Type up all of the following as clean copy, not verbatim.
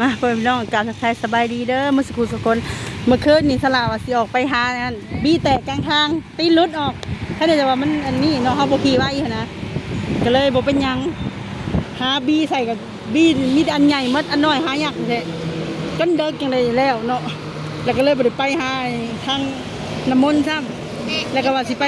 มาเพื่อนน้องการทักทายสบายดีเด้อมื่อสักครู่สักคนเมื่อคืนนี่สลาว่าสิออกไปหาอันบี้แตกกลางทางตีนรุดออกถ้าเดี๋ยวว่ามันอันนี้เนาะเขาบ่ขี่ไว้นะก็เลยบ่เป็นยังหาบี้ใส่กับบี้มีอันใหญ่มัดอันน้อยหายากแท้กันเดิกจังได๋แล้วเนาะแล้วก็เลยบ่ได้ไปหาทางน้ำมนต์ซ้ำแล้วก็ว่าสิไป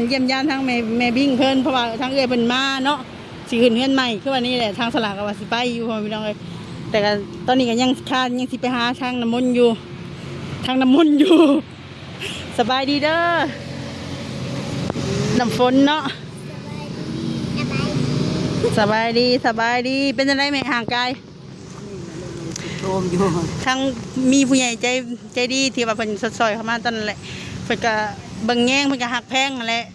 เยี่ยมยามทางแม่บิ้งเพิ่นเพราะว่าทางเอื้อยเพิ่นมาเนาะสิขึ้นเฮือนใหม่คือว่านี่แหละทางสลาก็ว่าสิไปอยู่พ่อพี่น้องเอ้ยแต่ก็ตอนนี้ก็ยังสิไปหาทางน้ำมนต์อยู่สบายดีเด้อน้ำฝนเนาะสบายดีเป็นยังไงแม่ห่างไกลโตมอยู่ทั้งมีผู้ใหญ่ใจดีที่ว่าเพิ่นสดซอยเข้ามาตอนนั้นแหละเพิ่นก็เบิ่งแย่งเพิ่นก็หักแพงนั่นแหละ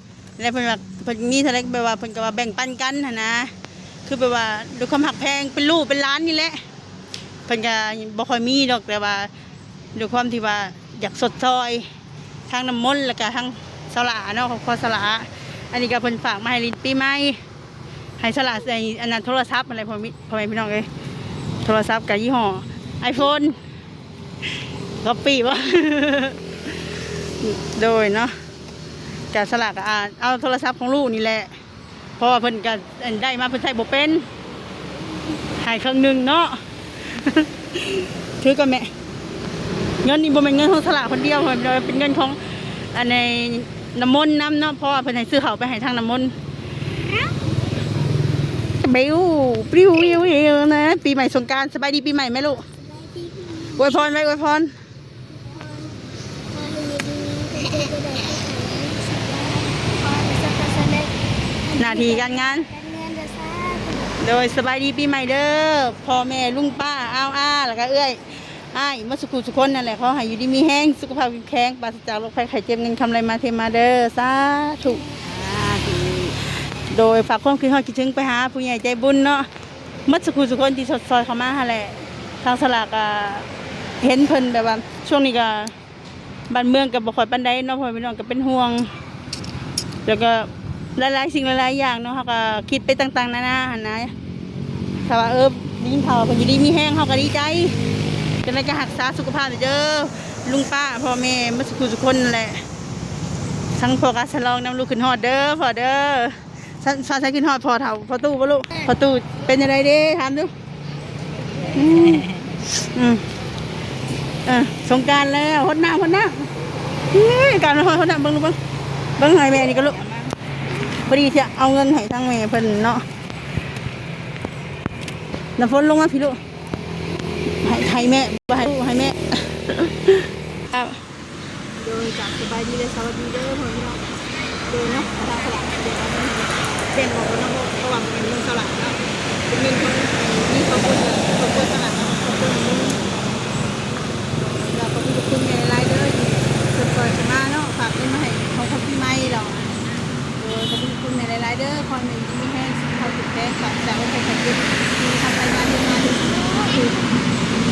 แล้วเพิ่นว่าเพิ่นมีเท่าไรแบบว่าเพิ่นก็ว่าแบ่งปันกันหั่นนะคือแบบว่าด้วยความหักแพงเป็นลูกเป็นหลานนี่แหละเพิ่นก็บ่ค่อยมีดอกแต่ว่าด้วยความที่ว่าอยากสดซอยทางน้ำมนต์แล้วก็ทางสละเนาะครอบครัวสละอันนี้ก็เพิ่นฝากมาให้ลิ้นปีใหม่ให้สละในอันนั้นโทรศัพท์อะไรพ่อแม่พี่น้องเอ้ยโทรศัพท์กับยี่ห้อ iPhone ก็ปีบ่ โดยเนาะกับสละก็เอาโทรศัพท์ของลูกนี่แหละเพราะว่าเพิ่นก็ได้มาเพิ่นใช้บ่เป็นให้เครื่องนึงเนาะ ถือก็แม่เงินนี่บ่แม่นเงินของสละคนเดียวเป็นเงินของอันในน้ำมนต์น้ำเนาะเพราะว่าเพิ่นให้ซื้อเขาไปให้ทางน้ำมนต์บิ้วปลิวนะปีใหม่สงกรานต์สบายดีปีใหม่ไหมลูกอวยพรไว้อวยพรหน้าที่การงานโดยสบายดีปีใหม่เด้อพ่อแม่ลุงป้าแล้วก็เอื้อยมาสุขุสุขคนนั่นแหละเขาให้อยู่ดีมีแห้งสุขภาพแข็งปราศจากโรคภัยไข้เจ็บเงินคำไรมาเทมาเด้อสาธุโดยฝากความคิดฮอดคิดถึงไปหาผู้ใหญ่ใจบุญเนาะมัดสุขุสุขคนที่สดซอยเข้ามาแหละทางสลากเห็นเพิ่นแบบว่าช่วงนี้ก็บ้านเมืองกับบ่ค่อยปานใดเนาะพ่อพี่น้องก็เป็นห่วงแล้วก็หลายๆสิ่งหลายๆอย่างเนาะเขาก็คิดไปต่างๆนานาหั่นนะถ้าว่ายินเขาเพิ่นอยู่ดีมีแห้งเขาก็ดีใจจะได้ก็รักษาสุขภาพเด้อลุงป้าพ่อแม่มัดสุขุสุขคนนั่นแหละทั้งพ่อกาสลองน้ำลูกขึ้นฮอดเด้อพ่อเด้อฟ้าใช้ขึ้นฮอดพอเท่าพอตู้บ่ลูกพอตู้เป็นยังไงเด้ถามดูสงกรานต์แล้วฮดน้ำการฮดน้ำเบิ่งลูกเบิ่งให้แม่นี่ก็ลูกพอดีจะเอาเงินให้ทางแม่เพิ่นเนาะน้ำฝนลงมาพี่ลูกให้แม่บ่ให้ลูกให้แม่ครับโดยจากสบายดีเลยสวัสดีเด้อพ่อพี่น้องโดยเนาะทางสลับเป็นของน้องระหว่างเป็นเงินสลับเนาะเป็นเงินคนนี่เขาคนสลับเนาะเขาคนนี้เราก็มีทุกคนในรายเดอร์ที่สดซอยมาเนาะฝากเงินมาให้เขาทำพี่ไม่หรอกโดยเขามีทุกคนในรายเดอร์คนหนึ่งที่มีแห้งเขาติดแป้งฝากจากโรงพยาบาลที่ทำรายงานที่มาดูคือ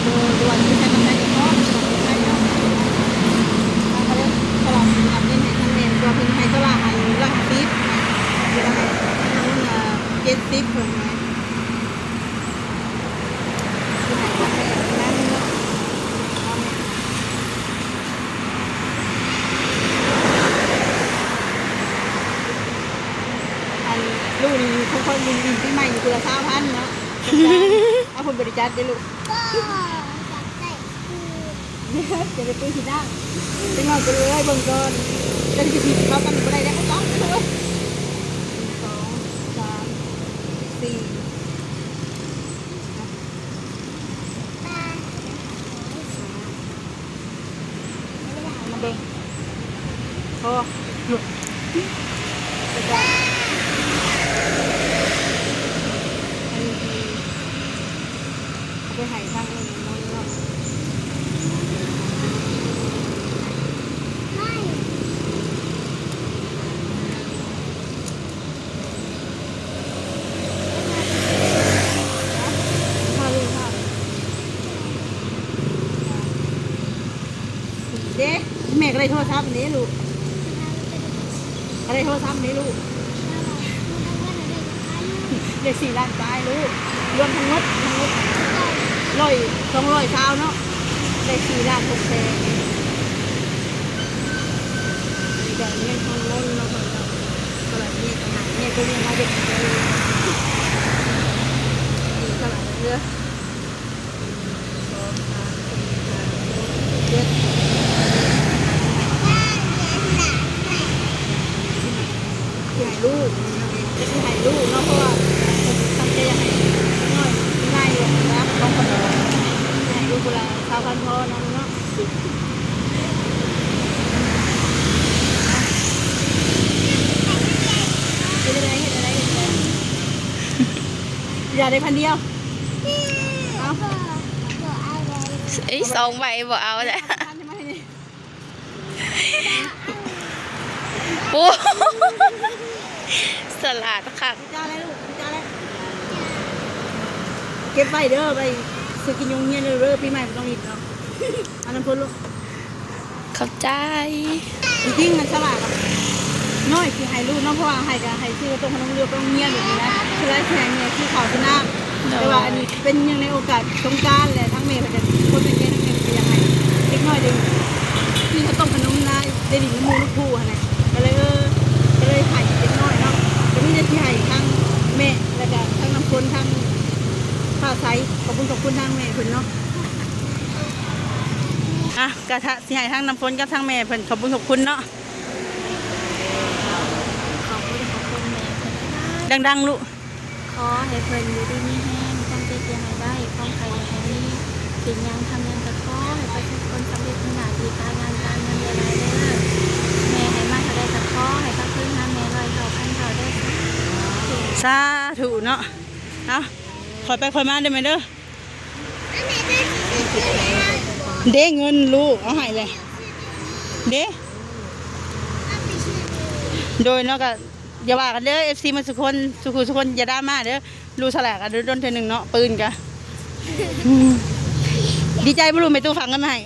โดยวันที่ใช้กำไรเนาะใช่เนาะเขาเรียกสลับกับเล่นในทางเมนตัวเพิ่งให้สลับให้ละ50อยู่แล้ว70คนไหมลูกนี่ค่อยๆลินปีใหม่อยู่คนละ3,000เนาะเอาคนบริจาคได้ลูกจะไปซื้อที่นั่งเป็นหน่อยไปเลยเบิ่งก่อนจะได้ผิดเขากันบ่ได้แล้วก็ต้องเลย2 3 4มาเบิ่งพอหลุดไปหายทางอื่นมองเนาะเด็กแม่ก็ได้โทรศัพท์นี้ลูกอะไรโทรศัพท์นี้ลูกเด็ก4 ล้านปลายลูกรวมทั้งหมด 200เช้าเนาะได้4 ล้าน6แสนนี่ก็เงินทองล้นเนาะตลาดนี้ขนาดนี้ก็เรียกว่าเด็กเลยนี่ตลาดเรือเจ็ดที่ให้ลูกจะที่ให้ลูกเนาะเพราะว่าตั้งใจอยากให้น้อยง่ายเลยนะต้องคนให้ลูกเวลาชาวพันธุ์พ่อน้องเนาะเห็นอะไรอย่าได้พันเดียวเอา ไอ้2 ใบบ่เอาแหละ พันใช่ไหมนี่ โอ้สลัดค่ะ จ้าอะไรลูกจ้าอะไรเก็บไปเด้อไปซื้อกินยงเงี้ยเด้อปีใหม่ไม่ต้องอีกเนาะอันนั้นพ้นลูก เข้าใจ จริงๆมันฉลาดอ่ะน้อยคือให้ลูกเนาะเพราะว่าให้กับให้ซื้อตรงขนมเรือตรงเงี้ยแบบนี้นะคือไรแข่งเนี่ยที่ขาวชนะแต่ว่าอันนี้เป็นยังในโอกาสสงกรานต์แหละทั้งเมย์เขาจะคนเป็นเจ๊ทั้งเมย์ก็ยังให้เล็กน้อยเด็กที่เขาต้มขนมนะได้ดินน้ำมูลูกคู่อะไรก็เลยก็เลยให้เล็กน้อยเนาะก็มีที่ให้ทั้งแม่แล้วก็ทั้งน้ำคนทั้งข้าวใสขอบคุณทั้งแม่เพิ่นเนาะอ่ะกระทะที่ให้ทั้งน้ำฝนกับทั้งแม่เพิ่นขอบคุณเนาะ ขอบคุณแม่เพิ่น ดังๆลูก ขอให้เพิ่นอยู่ดีมีแห้งตั้งใจเรียนให้ได้ความใครให้มีสิ่งยังทำยังก็ขอให้ประสบผลสำเร็จในหน้าที่การงานการเงินหลายๆเด้อแม่ให้มาเท่าใดก็ขอให้เขาขึ้นหาแม่100 เท่าพันเท่าเด้อ สาธุเนาะเอาคอยไปคอยมาได้ไหมเด้อเด้เงินลูกเอาให้เลยเด้โดยเนาะก็อย่าว่ากันเด้อ FC มันสุคนอย่าดราม่าเด้อลูกแสลกกันโดนเทื่อนึงเนาะปืนกะดีใจบ่รู้แม่ตู้ฟังกันไหม มี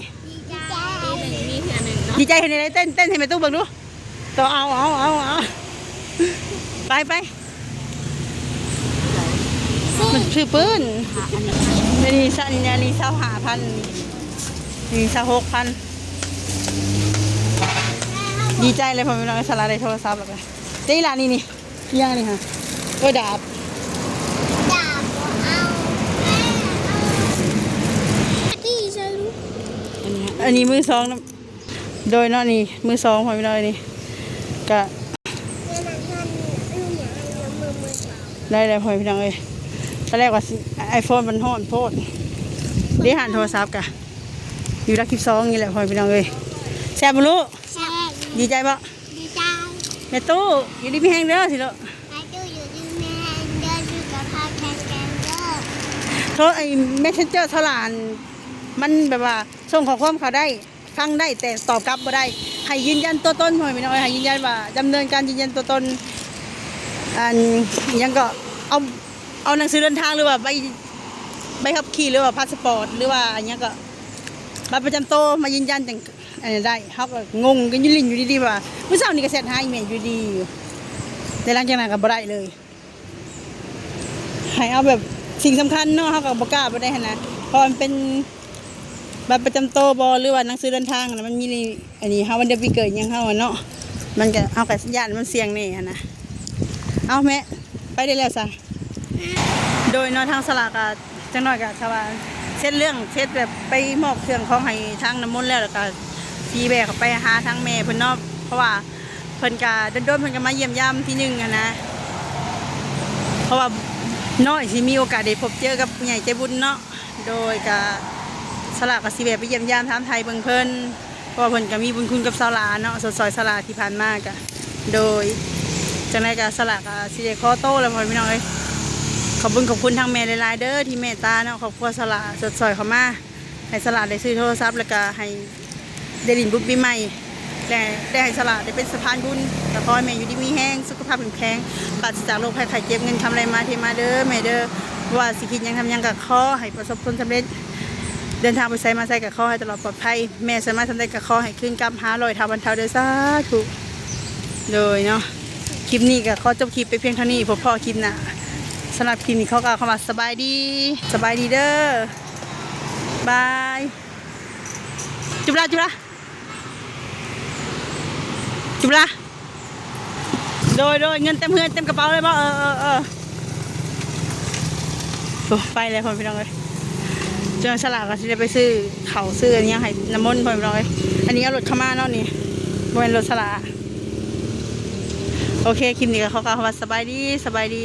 เทื่อหนึ่งเนาะ ดีใจเห็นอะไรเต้นให้แม่ตู้เบิ่งดูต่อเอาไปมันชื่อปืนนี่สัญญานี่25,000นี่26,000ดีใจเลยพอมีน้องสลาได้โทรศัพท์แล้วกันเจ๊ล่ะนี่ยังนี่ค่ะดาบอันนี้มือสองนะโดยเนาะนี่มือสองพอมีน้องนี่ก็ได้พอมีน้องเลยตอนแรกว่าไอโฟนมันห่อนโพดได้หันโทรศัพท์กะอยู่รัก12นี่แหละพอมีน้องเลยแซ่บบ่ลูก ใช่ ดีใจปะ ดีใจ แม่ตู้อยู่ดีพี่แห้งเด้อสิลูก ไอ้ตู้อยู่ที่แม่เดินสุขภาพแข็งแรงเด้อ โทรไอ้แมสเซนเจอร์ฉลาดมันแบบว่าส่งข้อความเขาได้ฟังได้แต่ตอบกลับบ่ได้ให้ยืนยันตัวตนหน่อยไม่น้อยให้ยืนยันว่าดำเนินการยืนยันตัวตนอันยังก็เอาหนังสือเดินทางหรือว่าใบขับขี่หรือว่าพาสปอร์ตหรือว่าอันยังก็บัตรประจำตัวมายืนยันจังอันนี้ได้เขาก็งงกันอยืนลินอยู่ดีๆว่าเมื่อเช้านี่ก็เสร็จหาอีเมลอยู่ดีอยู่แต่หลังจากนั้นก็บ่ได้เลยให้เอาแบบสิ่งสำคัญเนาะเขาก็บ่กล้าบ่ได้หั่นนะเพราะมันเป็นบัตรประจำตัวบ่หรือว่าหนังสือเดินทางนะมันมีอันนี้เฮาวันเดือนปีเกิดหยังเฮาอะเนาะมันก็เอากับญาติมันเสี่ยงแน่หั่นนะเอาแม่ไปได้แล้วซะโดยเนาะทางสลากก็จังน้อยก็ชาวบ้านเช็ดแบบไปมอบเครื่องของให้ทางน้ำมนต์แล้วก็สีแบกไปหาทางแม่เพิ่นเนาะเพราะว่าเพิ่นก็โดนๆเพิ่นก็มาเยี่ยมยามที่นึงอะนะเพราะว่าน้อยสิมีโอกาสได้พบเจอกับผู้ใหญ่ใจบุญเนาะโดยก็สลากก็สิแบกไปเยี่ยมยามถามไทยเบิ่งเพิ่นเพราะว่าเพิ่นก็มีบุญคุณกับสลาเนาะสดซอยสลาที่ผ่านมาก็โดยจังได๋ก็สลากก็สิได้ขอโตแล้วพ่อพี่น้องเอ้ยขอบคุณทางแม่หลายๆเด้อที่เมตตาเนาะครอบครัวสลาสดซอยเข้ามาให้สลาได้ซื้อโทรศัพท์แล้วก็ให้ได้ดินบุญปีใหม่และได้ให้สลาได้เป็นสะพานบุญแต่ขอให้แม่อยู่ดีมีแห้งสุขภาพแข็งแรงปราศจากโรคภัยไข้เจ็บเงินทำอะไรมาเทมาเด้อแม่เด้อว่าสิคิดยังทำยังกับขอให้ประสบผลสำเร็จเดินทางไปไสมาไสกับขอให้ตลอดปลอดภัยแม่สามารถทำได้กับขอให้ขึ้นกำหาลอยเท้าบรรเทาเด้อสาธุเลยเนาะคลิปนี้ก็ขอจบคลิปไปเพียงเท่านี้พบพ่อคลิปหน้าสำหรับคลิปนี้เขาก็เข้ามาสบายดีเด้อ บายจุบลาจุบลาจุบลาโดยเงินเต็มเงินเต็มกระเป๋าเลยบ่โอ้ไปเลยพ่อพี่น้องเลยเจอสลากก็สิได้ไปซื้อเขาซื้ออันนี้ให้น้ำมนต์พ่อพี่น้องเลยอันนี้เอารถเข้ามาเนาะนี่บนรถสลากโอเคคลิปนี้ก็เขาว่าสบายดี